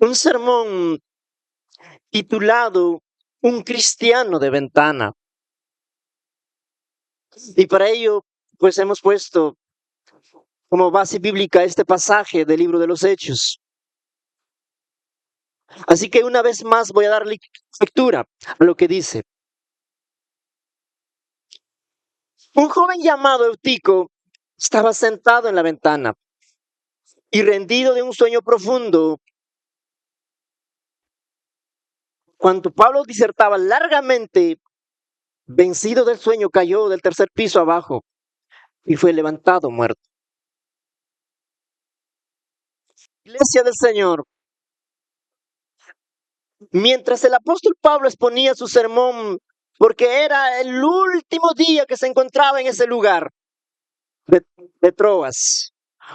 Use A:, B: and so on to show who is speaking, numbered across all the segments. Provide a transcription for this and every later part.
A: un sermón titulado Un cristiano de ventana. Y para ello, pues hemos puesto como base bíblica este pasaje del libro de los Hechos. Así que una vez más voy a darle lectura a lo que dice. Un joven llamado Eutico estaba sentado en la ventana y rendido de un sueño profundo. Cuando Pablo disertaba largamente, vencido del sueño, cayó del tercer piso abajo y fue levantado muerto. Iglesia del Señor, mientras el apóstol Pablo exponía su sermón, porque era el último día que se encontraba en ese lugar de, de Troas,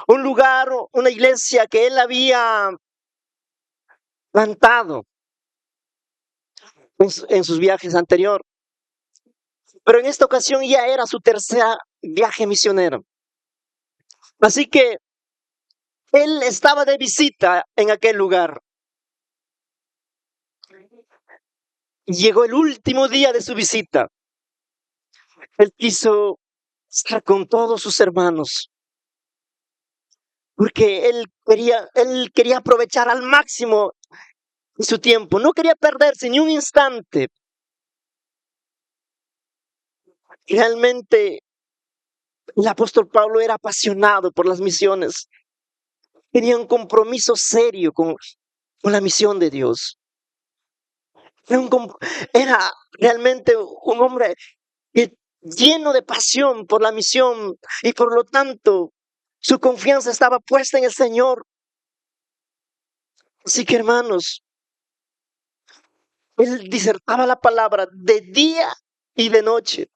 A: un lugar, una iglesia que él había plantado en sus viajes anteriores. Pero en esta ocasión ya era su tercer viaje misionero. Así que él estaba de visita en aquel lugar. Llegó el último día de su visita. Él quiso estar con todos sus hermanos, porque él quería aprovechar al máximo su tiempo, no quería perderse ni un instante. Realmente el apóstol Pablo era apasionado por las misiones, tenía un compromiso serio con la misión de Dios. Era realmente un hombre lleno de pasión por la misión y por lo tanto su confianza estaba puesta en el Señor. Así que hermanos, él disertaba la palabra de día y de noche.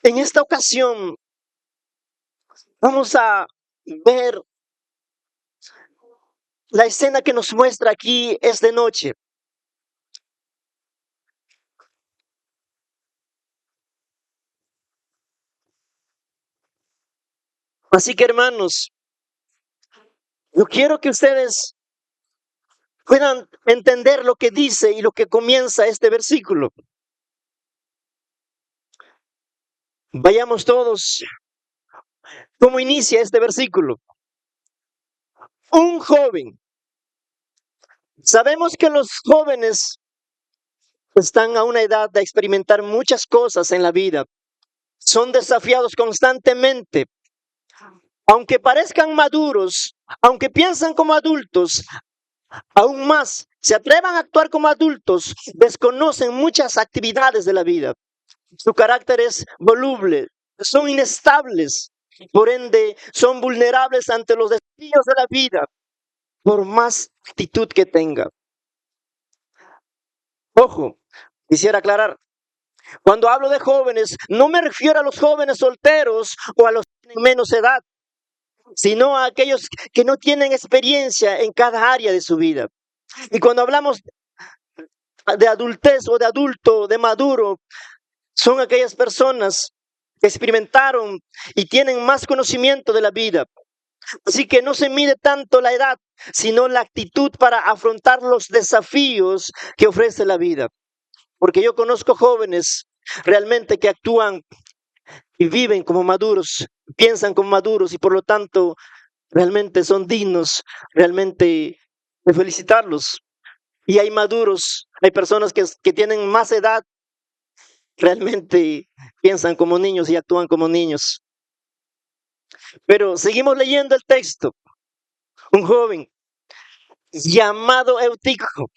A: En esta ocasión vamos a ver la escena que nos muestra aquí es de noche. Así que hermanos, yo quiero que ustedes puedan entender lo que dice y lo que comienza este versículo. Vayamos todos. ¿Cómo inicia este versículo? Un joven. Sabemos que los jóvenes están a una edad de experimentar muchas cosas en la vida. Son desafiados constantemente. Aunque parezcan maduros, aunque piensan como adultos, aún más se atrevan a actuar como adultos, desconocen muchas actividades de la vida. Su carácter es voluble, son inestables, por ende son vulnerables ante los desafíos de la vida, por más actitud que tenga. Ojo, quisiera aclarar, cuando hablo de jóvenes, no me refiero a los jóvenes solteros o a los que tienen menos edad, sino a aquellos que no tienen experiencia en cada área de su vida. Y cuando hablamos de adultez o de adulto, de maduro, son aquellas personas que experimentaron y tienen más conocimiento de la vida. Así que no se mide tanto la edad, sino la actitud para afrontar los desafíos que ofrece la vida. Porque yo conozco jóvenes realmente que actúan y viven como maduros, piensan como maduros y por lo tanto realmente son dignos realmente de felicitarlos. Y hay maduros, hay personas que tienen más edad, realmente piensan como niños y actúan como niños. Pero seguimos leyendo el texto. Un joven llamado Eutico.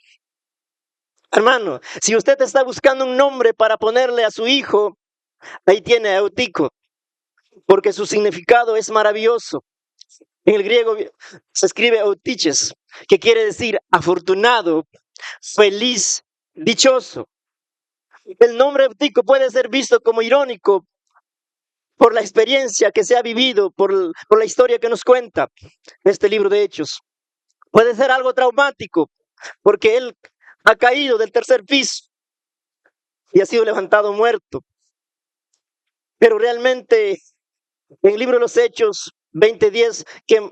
A: Hermano, si usted está buscando un nombre para ponerle a su hijo, ahí tiene a Eutico, porque su significado es maravilloso. En el griego se escribe eutiches, que quiere decir afortunado, feliz, dichoso. El nombre Eutico puede ser visto como irónico por la experiencia que se ha vivido, por la historia que nos cuenta este libro de Hechos. Puede ser algo traumático, porque él ha caído del tercer piso y ha sido levantado muerto. Pero realmente en el libro de los Hechos 20:10 que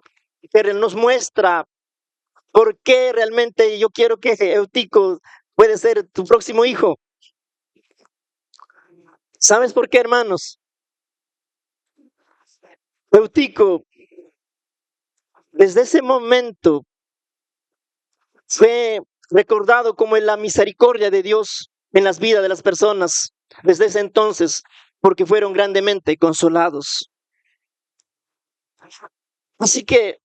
A: nos muestra ¿Por qué realmente yo quiero que Eutico puede ser tu próximo hijo? ¿Sabes por qué, hermanos? Eutico, desde ese momento, fue recordado como en la misericordia de Dios en las vidas de las personas desde ese entonces, porque fueron grandemente consolados. Así que,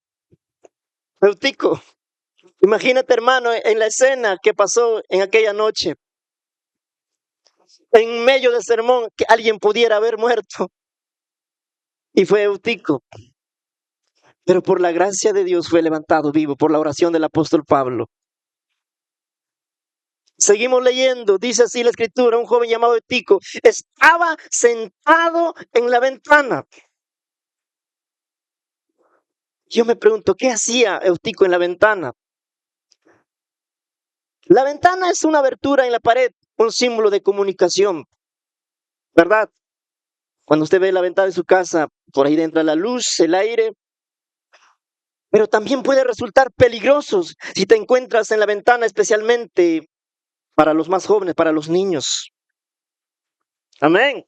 A: Eutico, imagínate, hermano, en la escena que pasó en aquella noche, en medio del sermón, que alguien pudiera haber muerto, y fue Eutico, pero por la gracia de Dios fue levantado vivo por la oración del apóstol Pablo. Seguimos leyendo, dice así la escritura, un joven llamado Eutico estaba sentado en la ventana. Yo me pregunto, ¿qué hacía Eutico en la ventana? La ventana es una abertura en la pared, un símbolo de comunicación, ¿verdad? Cuando usted ve la ventana de su casa, por ahí entra la luz, el aire, pero también puede resultar peligrosos si te encuentras en la ventana, especialmente para los más jóvenes, para los niños. Amén.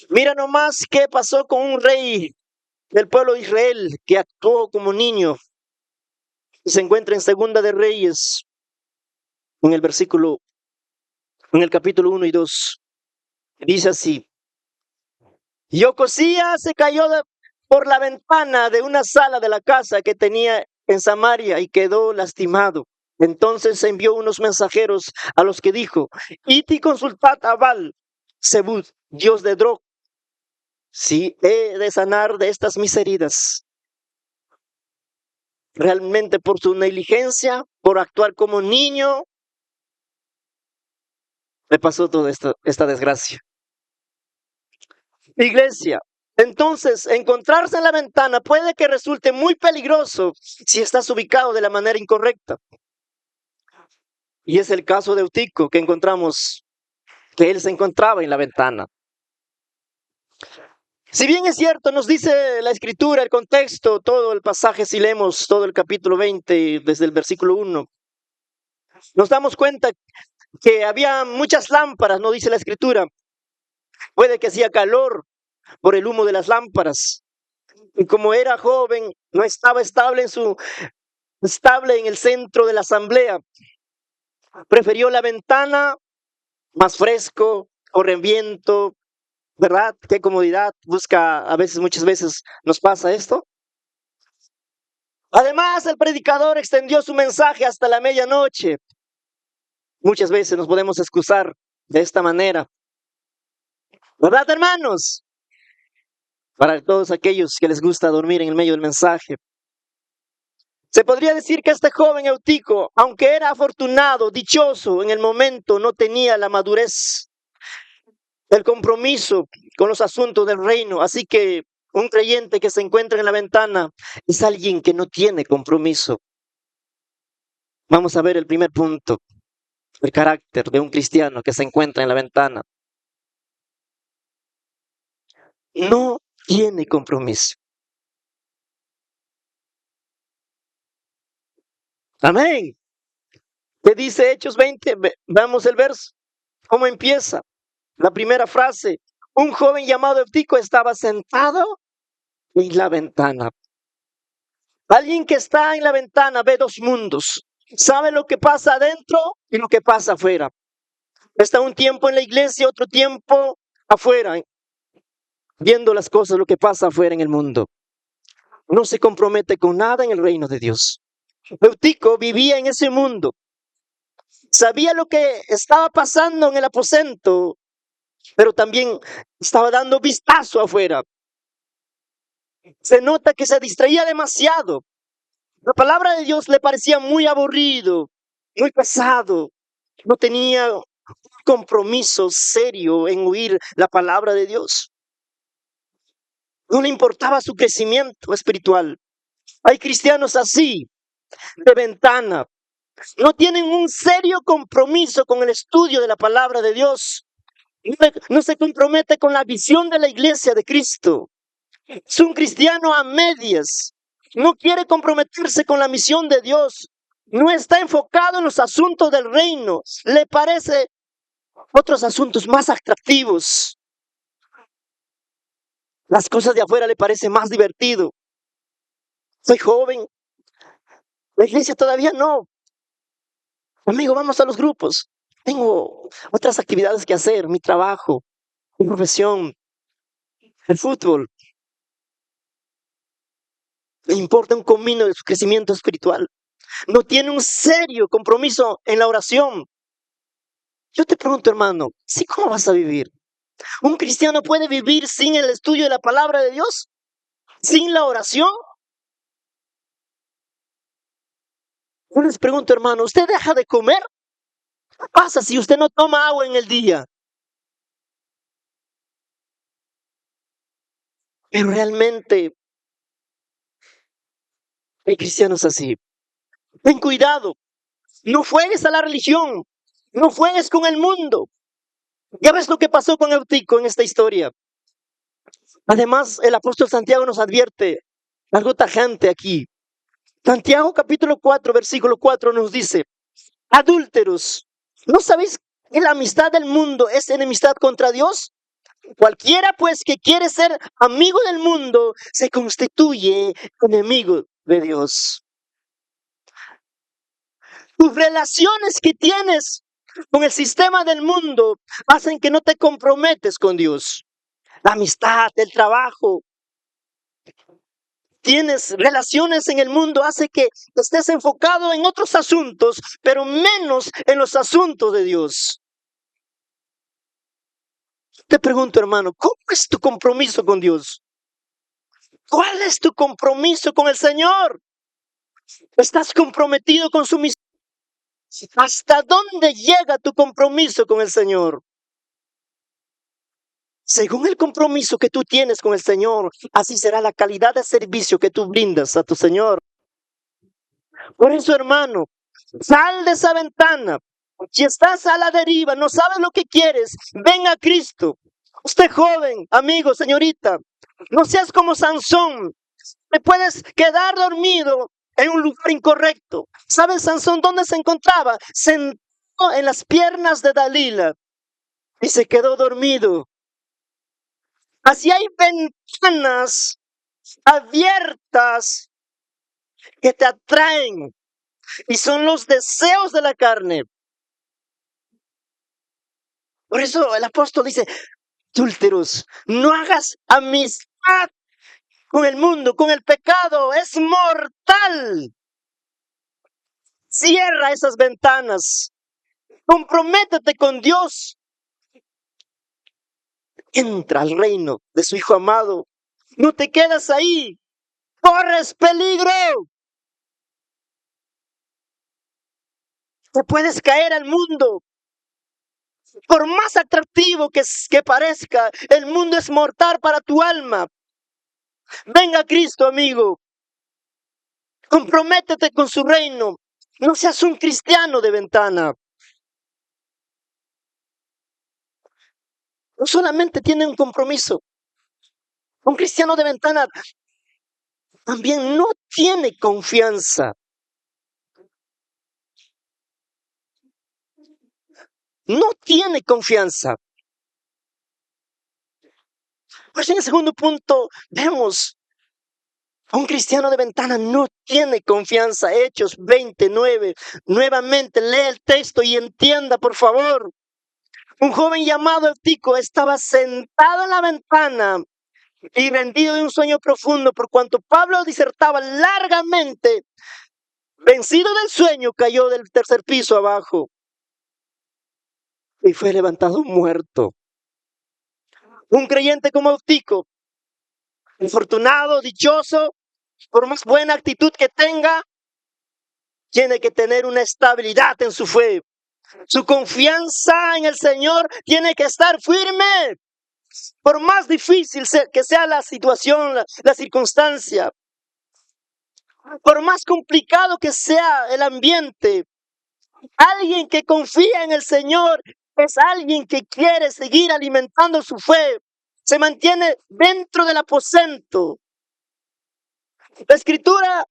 A: Mira nomás qué pasó con un rey del pueblo de Israel que actuó como niño. Se encuentra en Segunda de Reyes, en el capítulo 1 y 2. Dice así: y Ocosías se cayó por la ventana de una sala de la casa que tenía en Samaria y quedó lastimado. Entonces envió unos mensajeros a los que dijo: id y consultad a Baal Zebud, dios de Drog, si he de sanar de estas mis heridas. Realmente por su negligencia, por actuar como niño, le pasó toda esta desgracia. Iglesia, entonces encontrarse en la ventana puede que resulte muy peligroso si estás ubicado de la manera incorrecta. Y es el caso de Eutico que encontramos, que él se encontraba en la ventana. Si bien es cierto, nos dice la escritura, el contexto, todo el pasaje, si leemos todo el capítulo 20, desde el versículo 1, nos damos cuenta que había muchas lámparas, no dice la escritura. Puede que hacía calor por el humo de las lámparas. Y como era joven, no estaba estable en el centro de la asamblea. Prefirió la ventana, más fresco, corre viento, ¿verdad? Qué comodidad busca, muchas veces nos pasa esto. Además, el predicador extendió su mensaje hasta la medianoche. Muchas veces nos podemos excusar de esta manera, ¿verdad, hermanos? Para todos aquellos que les gusta dormir en el medio del mensaje. Se podría decir que este joven Eutico, aunque era afortunado, dichoso en el momento, no tenía la madurez, el compromiso con los asuntos del reino. Así que un creyente que se encuentra en la ventana es alguien que no tiene compromiso. Vamos a ver el primer punto, el carácter de un cristiano que se encuentra en la ventana. No tiene compromiso. Amén. ¿Qué dice Hechos 20? Veamos el verso. ¿Cómo empieza? La primera frase. Un joven llamado Eutico estaba sentado en la ventana. Alguien que está en la ventana ve dos mundos. Sabe lo que pasa adentro y lo que pasa afuera. Está un tiempo en la iglesia, otro tiempo afuera, viendo las cosas, lo que pasa afuera en el mundo. No se compromete con nada en el reino de Dios. Eutico vivía en ese mundo. Sabía lo que estaba pasando en el aposento, pero también estaba dando vistazo afuera. Se nota que se distraía demasiado. La palabra de Dios le parecía muy aburrido, muy pesado. No tenía un compromiso serio en oír la palabra de Dios. No le importaba su crecimiento espiritual. Hay cristianos así, de ventana. No tienen un serio compromiso con el estudio de la palabra de Dios. No se compromete con la visión de la iglesia de Cristo. Es un cristiano a medias. No quiere comprometerse con la misión de Dios. No está enfocado en los asuntos del reino. Le parece otros asuntos más atractivos. Las cosas de afuera le parecen más divertido. Soy joven. La iglesia todavía no. Amigo, vamos a los grupos. Tengo otras actividades que hacer, mi trabajo, mi profesión, el fútbol. Le importa un comino de su crecimiento espiritual. No tiene un serio compromiso en la oración. Yo te pregunto, hermano, ¿sí cómo vas a vivir? ¿Un cristiano puede vivir sin el estudio de la palabra de Dios? ¿Sin la oración? Yo les pregunto, hermano, ¿usted deja de comer? ¿Qué pasa si usted no toma agua en el día? Pero realmente hay cristianos así. Ten cuidado, no juegues a la religión, no juegues con el mundo. Ya ves lo que pasó con Eutico en esta historia. Además, el apóstol Santiago nos advierte algo tajante aquí. Santiago capítulo 4, versículo 4 nos dice, adúlteros, ¿no sabéis que la amistad del mundo es enemistad contra Dios? Cualquiera pues que quiere ser amigo del mundo se constituye enemigo de Dios. Tus relaciones que tienes con el sistema del mundo hacen que no te comprometes con Dios. La amistad, el trabajo, tienes relaciones en el mundo, hace que estés enfocado en otros asuntos, pero menos en los asuntos de Dios. Te pregunto, hermano, ¿cómo es tu compromiso con Dios? ¿Cuál es tu compromiso con el Señor? ¿Estás comprometido con su misión? ¿Hasta dónde llega tu compromiso con el Señor? Según el compromiso que tú tienes con el Señor, así será la calidad de servicio que tú brindas a tu Señor. Por eso, hermano, sal de esa ventana. Si estás a la deriva, no sabes lo que quieres, ven a Cristo. Usted joven, amigo, señorita, no seas como Sansón. Te puedes quedar dormido en un lugar incorrecto. ¿Sabes Sansón dónde se encontraba? Sentado en las piernas de Dalila y se quedó dormido. Así hay ventanas abiertas que te atraen y son los deseos de la carne. Por eso el apóstol dice, adúlteros, no hagas amistad con el mundo, con el pecado, es mortal. Cierra esas ventanas, comprométete con Dios. Entra al reino de su Hijo amado. No te quedas ahí, corres peligro. Te puedes caer al mundo. Por más atractivo que parezca, el mundo es mortal para tu alma. Venga Cristo, amigo. Comprométete con su reino. No seas un cristiano de ventana. No solamente tiene un compromiso. Un cristiano de ventana también no tiene confianza. No tiene confianza. Pues en el segundo punto vemos a un cristiano de ventana no tiene confianza. Hechos 29. Nuevamente lee el texto y entienda, por favor. Un joven llamado Eutico estaba sentado en la ventana y rendido de un sueño profundo, por cuanto Pablo disertaba largamente. Vencido del sueño, cayó del tercer piso abajo y fue levantado muerto. Un creyente como Eutico, afortunado, dichoso, por más buena actitud que tenga, tiene que tener una estabilidad en su fe. Su confianza en el Señor tiene que estar firme. Por más difícil que sea la situación, la circunstancia, por más complicado que sea el ambiente, alguien que confía en el Señor es alguien que quiere seguir alimentando su fe. Se mantiene dentro del aposento. La Escritura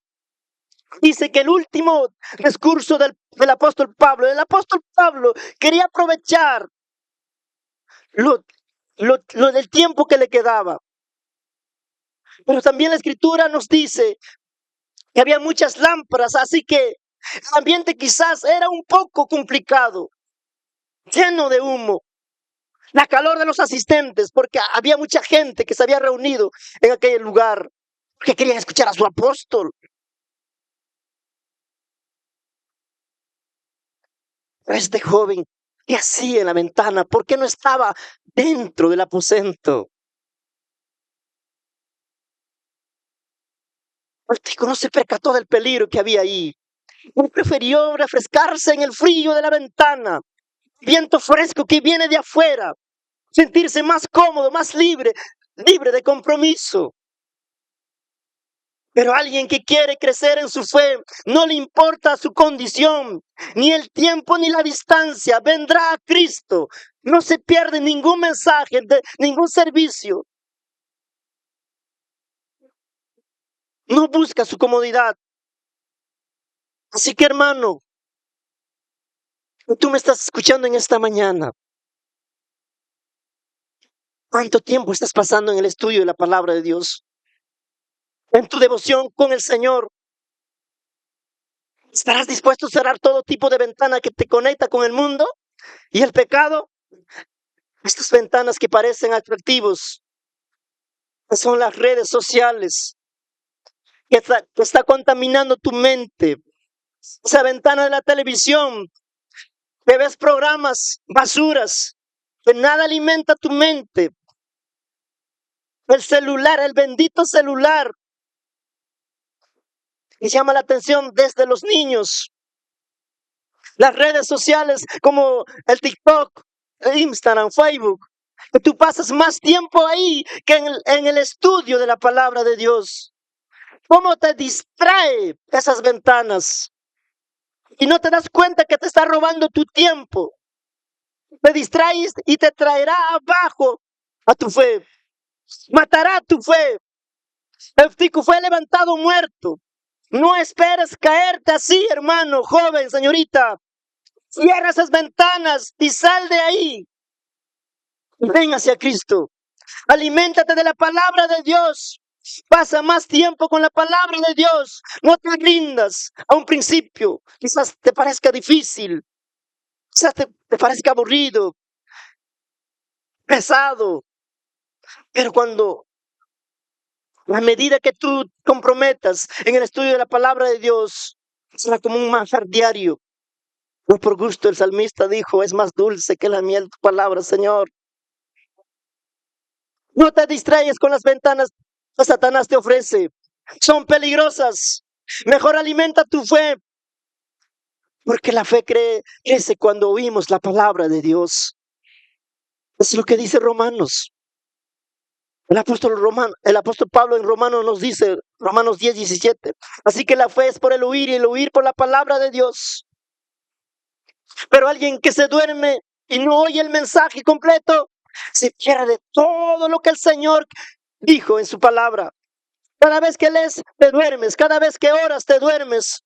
A: Dice que el último discurso del apóstol Pablo, quería aprovechar lo del tiempo que le quedaba. Pero también la escritura nos dice que había muchas lámparas, así que el ambiente quizás era un poco complicado, lleno de humo. La calor de los asistentes, porque había mucha gente que se había reunido en aquel lugar, que querían escuchar a su apóstol. Este joven, ¿qué hacía en la ventana? ¿Por qué no estaba dentro del aposento? El chico no se percató del peligro que había ahí. Él prefirió refrescarse en el frío de la ventana, viento fresco que viene de afuera, sentirse más cómodo, más libre de compromiso. Pero alguien que quiere crecer en su fe, no le importa su condición, ni el tiempo ni la distancia, vendrá a Cristo. No se pierde ningún mensaje, ningún servicio. No busca su comodidad. Así que, hermano, tú me estás escuchando en esta mañana. ¿Cuánto tiempo estás pasando en el estudio de la palabra de Dios? En tu devoción con el Señor. ¿Estarás dispuesto a cerrar todo tipo de ventana que te conecta con el mundo y el pecado? Estas ventanas que parecen atractivos son las redes sociales que está contaminando tu mente. Esa ventana de la televisión, que ves programas basuras, que nada alimenta tu mente. El celular, el bendito celular, que llama la atención desde los niños. Las redes sociales como el TikTok, el Instagram, Facebook, que tú pasas más tiempo ahí que en el estudio de la palabra de Dios. ¿Cómo te distrae esas ventanas? Y no te das cuenta que te está robando tu tiempo. Te distraes y te traerá abajo a tu fe. Matará tu fe. Eutico fue levantado muerto. No esperes caerte así, hermano, joven, señorita. Cierra esas ventanas y sal de ahí. Ven hacia Cristo. Aliméntate de la palabra de Dios. Pasa más tiempo con la palabra de Dios. No te rindas a un principio. Quizás te parezca difícil. Quizás te parezca aburrido, pesado. Pero a medida que tú comprometas en el estudio de la palabra de Dios, será como un manjar diario. No por gusto el salmista dijo, es más dulce que la miel tu palabra, Señor. No te distraigas con las ventanas que Satanás te ofrece. Son peligrosas. Mejor alimenta tu fe, porque la fe crece cuando oímos la palabra de Dios. Es lo que dice Romanos. El apóstol Pablo en Romanos nos dice, Romanos 10:17. Así que la fe es por el oír y el oír por la palabra de Dios. Pero alguien que se duerme y no oye el mensaje completo, se pierde todo lo que el Señor dijo en su palabra. Cada vez que lees, te duermes. Cada vez que oras, te duermes.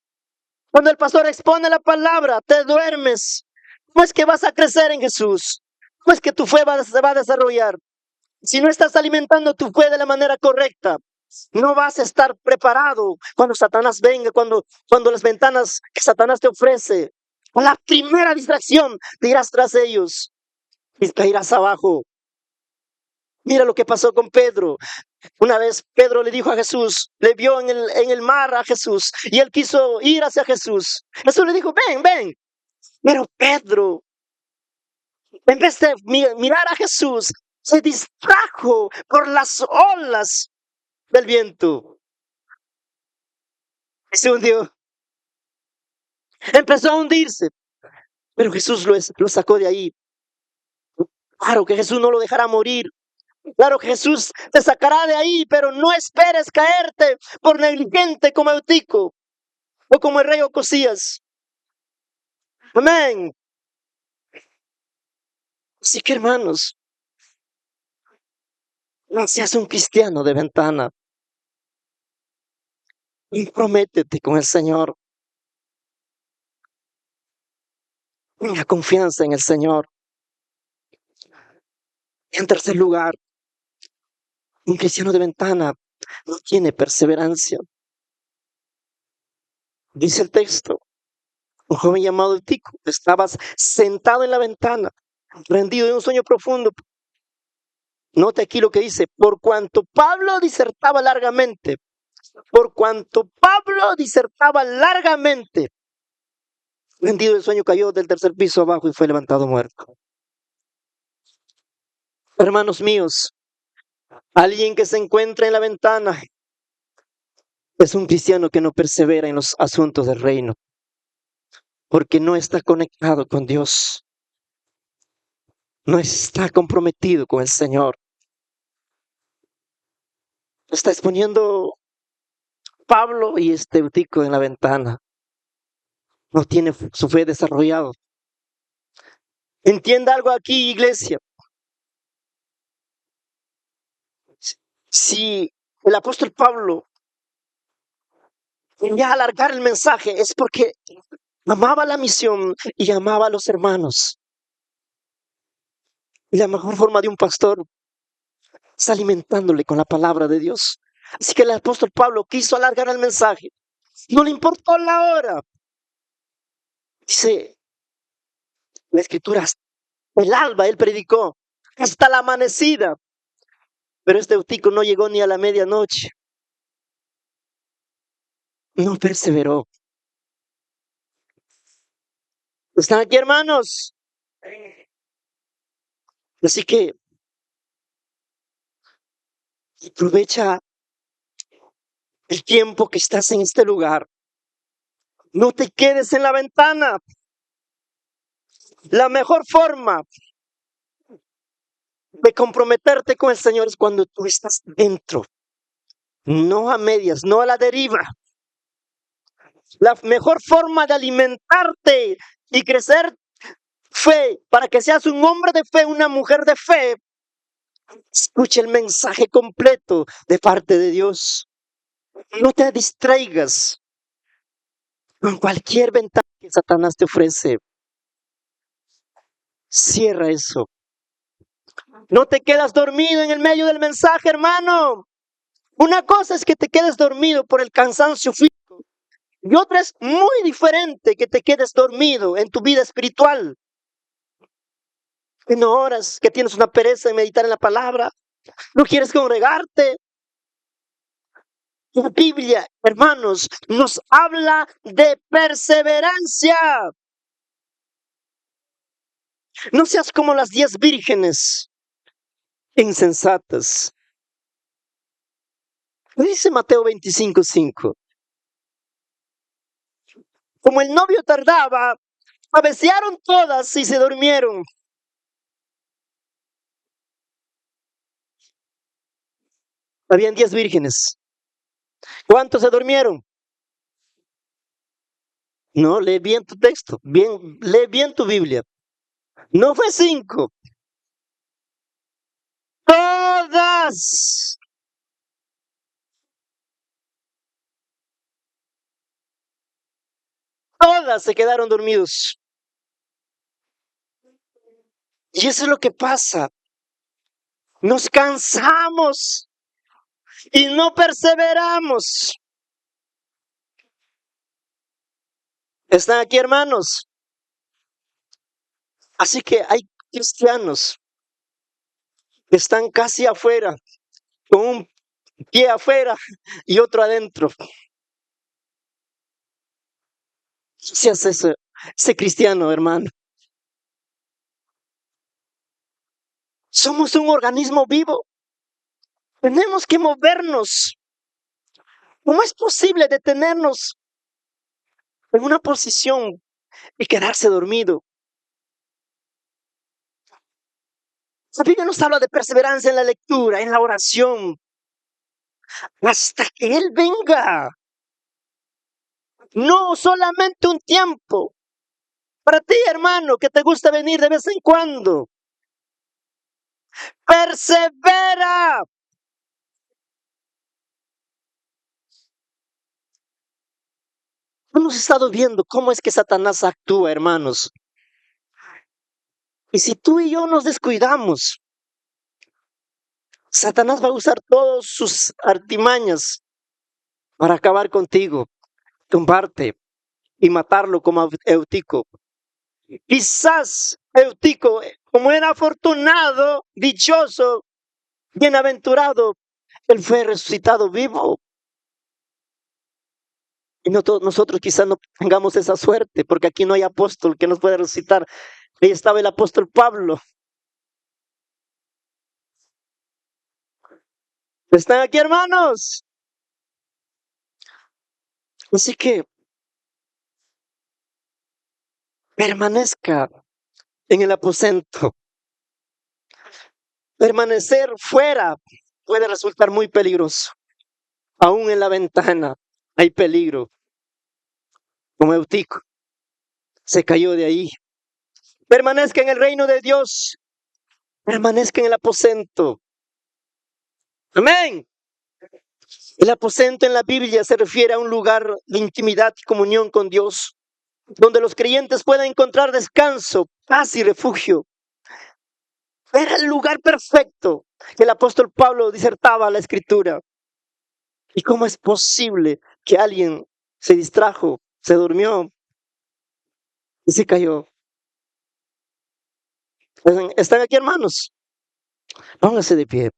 A: Cuando el pastor expone la palabra, te duermes. ¿Cómo es que vas a crecer en Jesús? ¿Cómo es que tu fe se va a desarrollar? Si no estás alimentando tu fe de la manera correcta, no vas a estar preparado cuando Satanás venga, cuando las ventanas que Satanás te ofrece, a la primera distracción, te irás tras ellos y caerás abajo. Mira lo que pasó con Pedro. Una vez Pedro le dijo a Jesús, le vio en el mar a Jesús y él quiso ir hacia Jesús. Jesús le dijo, ven, ven. Pero Pedro, en vez de mirar a Jesús, se distrajo por las olas del viento y se hundió. Empezó a hundirse, pero Jesús lo sacó de ahí. Claro que Jesús no lo dejará morir. Claro que Jesús te sacará de ahí, pero no esperes caerte por negligente como Eutico o como el rey Ocosías. Amén. Así que hermanos, no seas un cristiano de ventana. Comprométete con el Señor. Tenga confianza en el Señor. En tercer lugar, un cristiano de ventana no tiene perseverancia. Dice el texto, un joven llamado Eutico estaba sentado en la ventana, rendido en un sueño profundo. Note aquí lo que dice, por cuanto Pablo disertaba largamente, rendido en sueño cayó del tercer piso abajo y fue levantado muerto. Hermanos míos, alguien que se encuentra en la ventana es un cristiano que no persevera en los asuntos del reino, porque no está conectado con Dios, no está comprometido con el Señor. Está exponiendo Pablo y este Eutico en la ventana. No tiene su fe desarrollado. Entienda algo aquí, iglesia. Si el apóstol Pablo quería alargar el mensaje, es porque amaba la misión y amaba a los hermanos. Y la mejor forma de un pastor es alimentándole con la palabra de Dios. Así que el apóstol Pablo quiso alargar el mensaje. No le importó la hora. Dice la escritura, el alba él predicó, hasta la amanecida. Pero este Eutico no llegó ni a la medianoche. No perseveró. ¿Están aquí, hermanos? Así que aprovecha el tiempo que estás en este lugar. No te quedes en la ventana. La mejor forma de comprometerte con el Señor es cuando tú estás dentro, no a medias, no a la deriva. La mejor forma de alimentarte y crecer fe, para que seas un hombre de fe, una mujer de fe, escucha el mensaje completo de parte de Dios. No te distraigas con cualquier ventaja que Satanás te ofrece. Cierra eso. No te quedas dormido en el medio del mensaje, hermano. Una cosa es que te quedes dormido por el cansancio físico y otra es muy diferente que te quedes dormido en tu vida espiritual. Que no oras, que tienes una pereza en meditar en la palabra, no quieres congregarte. La Biblia, hermanos, nos habla de perseverancia. No seas como las 10 vírgenes insensatas. Dice Mateo 25:5. Como el novio tardaba, cabecearon todas y se durmieron. Habían 10 vírgenes. ¿Cuántos se durmieron? No, lee bien tu texto, lee bien tu Biblia. No fue 5. Todas. Todas se quedaron dormidos. Y eso es lo que pasa. Nos cansamos y no perseveramos. ¿Están aquí, hermanos? Así que hay cristianos que están casi afuera, con un pie afuera y otro adentro. ¿Qué hace ese cristiano, hermano? Somos un organismo vivo. Tenemos que movernos. ¿Cómo es posible detenernos en una posición y quedarse dormido? La Biblia nos habla de perseverancia en la lectura, en la oración, hasta que Él venga. No solamente un tiempo. Para ti, hermano, que te gusta venir de vez en cuando, persevera. Hemos estado viendo cómo es que Satanás actúa, hermanos. Y si tú y yo nos descuidamos, Satanás va a usar todas sus artimañas para acabar contigo, tumbarte y matarlo como a Eutico. Quizás Eutico, como era afortunado, dichoso, bienaventurado, él fue resucitado vivo. Y nosotros quizás no tengamos esa suerte, porque aquí no hay apóstol que nos pueda resucitar. Ahí estaba el apóstol Pablo. ¿Están aquí, hermanos? Así que permanezca en el aposento. Permanecer fuera puede resultar muy peligroso. Aún en la ventana hay peligro. Como Eutico se cayó de ahí. Permanezca en el reino de Dios. Permanezca en el aposento. Amén. El aposento en la Biblia se refiere a un lugar de intimidad y comunión con Dios, donde los creyentes puedan encontrar descanso, paz y refugio. Era el lugar perfecto que el apóstol Pablo disertaba la escritura. ¿Y cómo es posible que alguien se distrajo, se durmió y se cayó? ¿Están aquí, hermanos? Pónganse de pie.